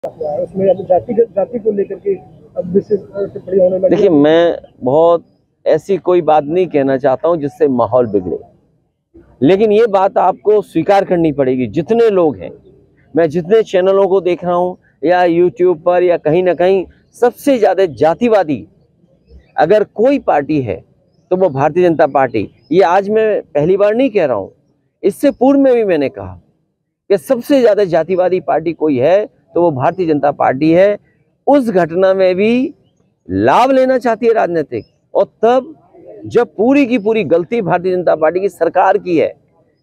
उसमें अब जाति को लेकर के अब विशेष टिप्पणी होने लगी। देखिए, मैं बहुत ऐसी कोई बात नहीं कहना चाहता हूं जिससे माहौल बिगड़े, लेकिन ये बात आपको स्वीकार करनी पड़ेगी। जितने लोग हैं, मैं जितने चैनलों को देख रहा हूं या यूट्यूब पर या कहीं ना कहीं, सबसे ज्यादा जातिवादी अगर कोई पार्टी है तो वो भारतीय जनता पार्टी। ये आज मैं पहली बार नहीं कह रहा हूं, इससे पूर्व में भी मैंने कहा कि सबसे ज्यादा जातिवादी पार्टी कोई है तो वो भारतीय जनता पार्टी है। उस घटना में भी लाभ लेना चाहती है राजनीतिक, और तब जब पूरी की पूरी गलती भारतीय जनता पार्टी की सरकार की है।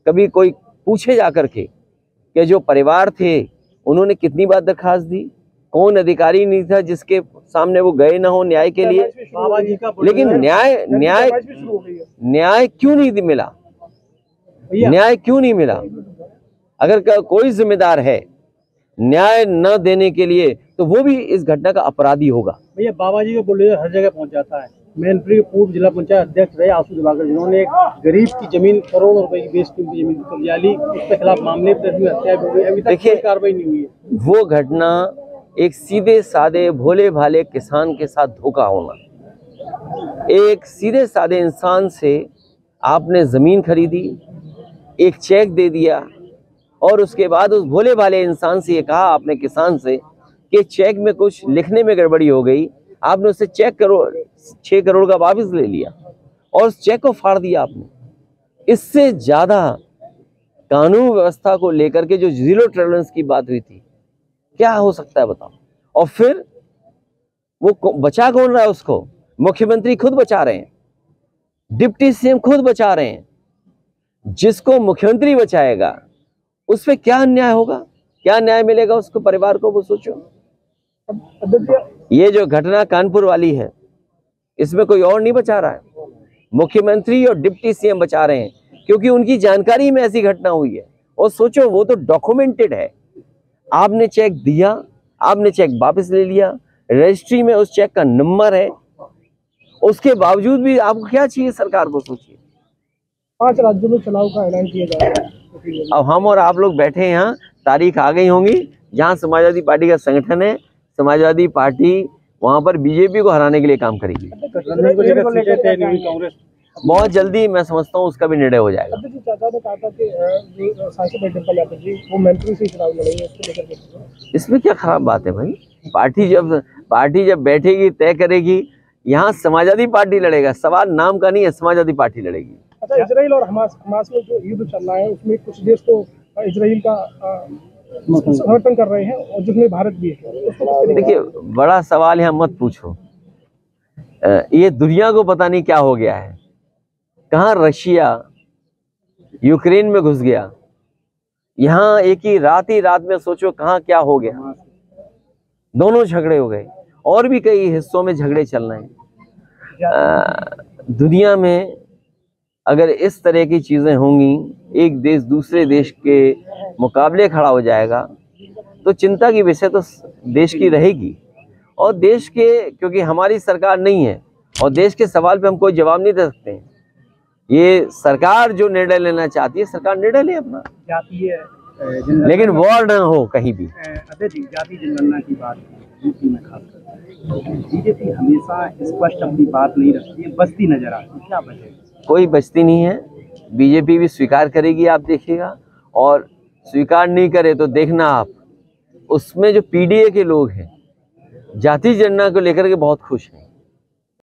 कभी कोई पूछे जाकर के कि जो परिवार थे उन्होंने कितनी बार दरखास्त दी, कौन अधिकारी नहीं था जिसके सामने वो गए ना हो न्याय के लिए, लेकिन न्याय क्यों नहीं मिला? न्याय क्यों नहीं मिला? अगर कोई जिम्मेदार है न्याय न देने के लिए तो वो भी इस घटना का अपराधी होगा। भैया, बाबा जी का बुलडोजर हर जगह पहुंच जाता है। मैनपुरी के पूर्व जिला पंचायत अध्यक्ष रहे आशु दिवाकर, जिन्होंने एक गरीब की जमीन, करोड़ों रुपए की बेशकीमती जमीन कब्जा ली, उसके खिलाफ मामले दर्ज, हत्या भी हुई, अभी तक कोई कार्रवाई नहीं हुई है। वो घटना एक सीधे साधे भोले भाले किसान के साथ धोखा होना। एक सीधे साधे इंसान से आपने जमीन खरीदी, एक चेक दे दिया, और उसके बाद उस भोले भाले इंसान से ये कहा आपने, किसान से, कि चेक में कुछ लिखने में गड़बड़ी हो गई। आपने उससे चेक 6 करोड़ का वापस ले लिया और उस चेक को फाड़ दिया आपने। इससे ज्यादा कानून व्यवस्था को लेकर के जो जीरो टॉलरेंस की बात हुई थी, क्या हो सकता है बताओ? और फिर वो बचा कौन रहा है उसको? मुख्यमंत्री खुद बचा रहे हैं, डिप्टी सीएम खुद बचा रहे हैं। जिसको मुख्यमंत्री बचाएगा उस पे क्या अन्याय होगा, क्या न्याय मिलेगा उसको, परिवार को? वो सोचो। ये जो घटना कानपुर वाली है, इसमें कोई और नहीं बचा रहा है, मुख्यमंत्री और डिप्टी सीएम बचा रहे हैं, क्योंकि उनकी जानकारी में ऐसी घटना हुई है। और सोचो, वो तो डॉक्यूमेंटेड है। आपने चेक दिया, आपने चेक वापस ले लिया, रजिस्ट्री में उस चेक का नंबर है, उसके बावजूद भी आपको क्या चाहिए सरकार को? सोचिए। 5 राज्यों में चुनाव का ऐलान किया जा रहा है। अब हम और आप लोग बैठे हैं यहाँ, तारीख आ गई होंगी जहाँ समाजवादी पार्टी का संगठन है, समाजवादी पार्टी वहां पर बीजेपी को हराने के लिए काम करेगी। बहुत जल्दी मैं समझता हूँ उसका भी निर्णय हो जाएगा। चाचा ने कहा था कि सांसद डिम्पल यादव जी वो मैनपुरी से चुनाव लड़ेंगे, इसको लेकर इसमें क्या खराब बात है भाई? पार्टी जब बैठेगी, तय करेगी। यहाँ समाजवादी पार्टी लड़ेगा, सवाल नाम का नहीं है, समाजवादी पार्टी लड़ेगी। अच्छा, इजराइल और हमास में जो युद्ध चल रहा है, उसमें कुछ देश तो इजराइल का समर्थन कर रहे हैं और जिसमें भारत भी है। देखिए, बड़ा सवाल यहाँ मत पूछो। ये दुनिया को पता नहीं क्या हो गया है, कहाँ रशिया यूक्रेन में घुस गया, यहाँ एक ही रात में सोचो कहाँ क्या हो गया। दोनों झगड़े हो गए, और भी कई हिस्सों में झगड़े चल रहे हैं। दुनिया में अगर इस तरह की चीजें होंगी, एक देश दूसरे देश के मुकाबले खड़ा हो जाएगा, तो चिंता की विषय तो देश की रहेगी। और देश के, क्योंकि हमारी सरकार नहीं है और देश के सवाल पे हम कोई जवाब नहीं दे सकते हैं। ये सरकार जो निर्णय लेना चाहती है, सरकार निर्णय ले अपना, लेकिन वॉर न हो कहीं भी। जाति जनगणना की बात यूपी में खासकर बीजेपी हमेशा स्पष्ट अपनी बात नहीं रखती है, बस्ती नजर आती है, क्या वजह? कोई बचती नहीं है, बीजेपी भी स्वीकार करेगी, आप देखिएगा। और स्वीकार नहीं करे तो देखना आप, उसमें जो पीडीए के लोग हैं जाति जनगणना को लेकर के बहुत खुश हैं।